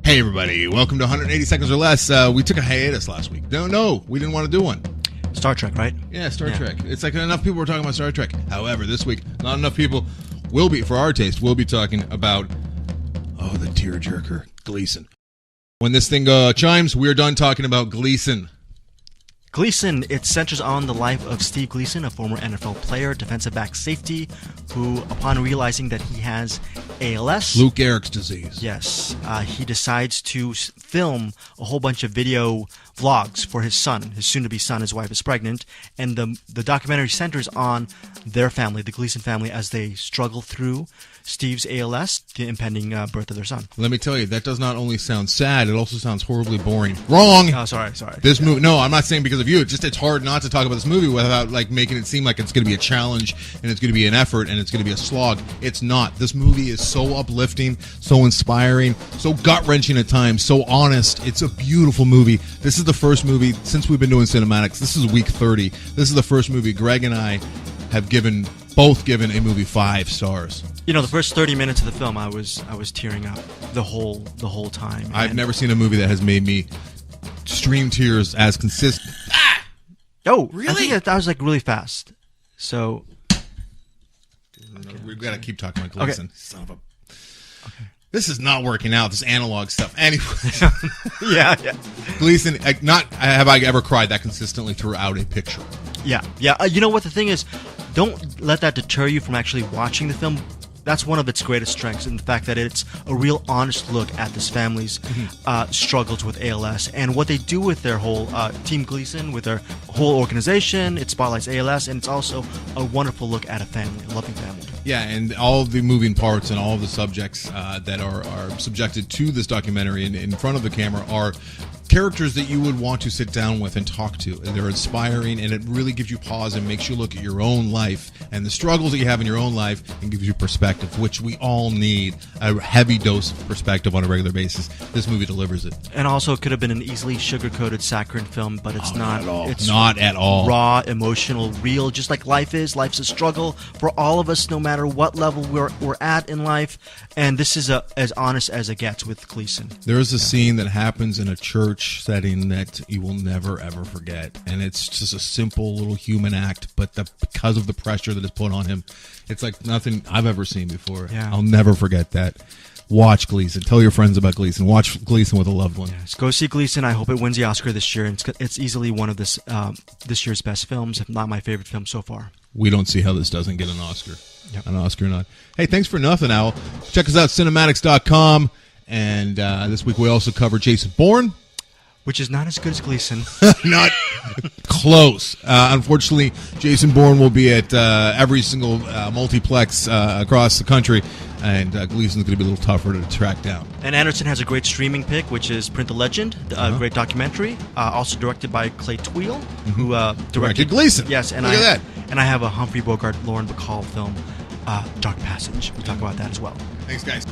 Hey everybody, welcome to 180 Seconds or Less. We took a hiatus last week. No, we didn't want to do one. Star Trek, right? Yeah, Star Trek. It's like enough people were talking about Star Trek. However, this week, not enough people will be, for our taste, will be talking about, the tearjerker, Gleason. When this thing chimes, we are done talking about Gleason. Gleason, it centers on the life of Steve Gleason, a former NFL player, defensive back safety, who, upon realizing that he has ALS... Lou Gehrig's disease. Yes. He decides to film a whole bunch of video vlogs for his son, his soon-to-be son. His wife is pregnant, and the documentary centers on their family, the Gleason family, as they struggle through Steve's ALS, the impending birth of their son. Let me tell you, that does not only sound sad, it also sounds horribly boring. Wrong! Oh, sorry. This movie, no, I'm not saying because of you. It's hard not to talk about this movie without making it seem like it's going to be a challenge and it's going to be an effort and it's going to be a slog. It's not. This movie is so uplifting, so inspiring, so gut-wrenching at times, so honest. It's a beautiful movie. This is the first movie since we've been doing CinemAddicts. This is week 30. This is the first movie Greg and I have both given a movie 5 stars. You know, the first 30 minutes of the film, I was tearing up the whole time. I've never seen a movie that has made me stream tears as consistent. Oh, really? I think that was really fast. So we've got to keep talking about Gleason. Okay. Son of a. Okay. This is not working out. This analog stuff. Anyway. yeah. Gleason. Not have I ever cried that consistently throughout a picture. Yeah. You know what the thing is? Don't let that deter you from actually watching the film. That's one of its greatest strengths, in the fact that it's a real honest look at this family's struggles with ALS and what they do with their whole Team Gleason, with their whole organization. It spotlights ALS, and it's also a wonderful look at a family, a loving family. Yeah, and all of the moving parts and all of the subjects that are subjected to this documentary in front of the camera are characters that you would want to sit down with and talk to. They're inspiring, and it really gives you pause and makes you look at your own life and the struggles that you have in your own life and gives you perspective, which we all need, a heavy dose of perspective on a regular basis. This movie delivers it. And also, it could have been an easily sugar-coated, saccharine film, but it's not. Not at all. It's not at all. Raw, emotional, real, just like life is. Life's a struggle for all of us, no matter what level we're at in life. And this is as honest as it gets with Gleason. There is a scene that happens in a church setting that you will never ever forget, and it's just a simple little human act, but because of the pressure that is put on him, it's like nothing I've ever seen before. Yeah. I'll never forget that. Watch Gleason. Tell your friends about Gleason. Watch Gleason with a loved one. Yes, go see Gleason. I hope it wins the Oscar this year. It's easily one of this year's best films, if not my favorite film so far. We don't see how this doesn't get an Oscar. Yep. An Oscar or not. Hey, thanks for nothing, Al. Check us out, CinemAddicts.com. And this week we also cover Jason Bourne. Which is not as good as Gleason. Not close. Unfortunately, Jason Bourne will be at every single multiplex across the country, and Gleason's going to be a little tougher to track down. And Anderson has a great streaming pick, which is Print the Legend, a great documentary, also directed by Clay Tweel, who Directed Gleason. Yes, and Look at that. And I have a Humphrey Bogart, Lauren Bacall film, Dark Passage. We'll talk about that as well. Thanks, guys.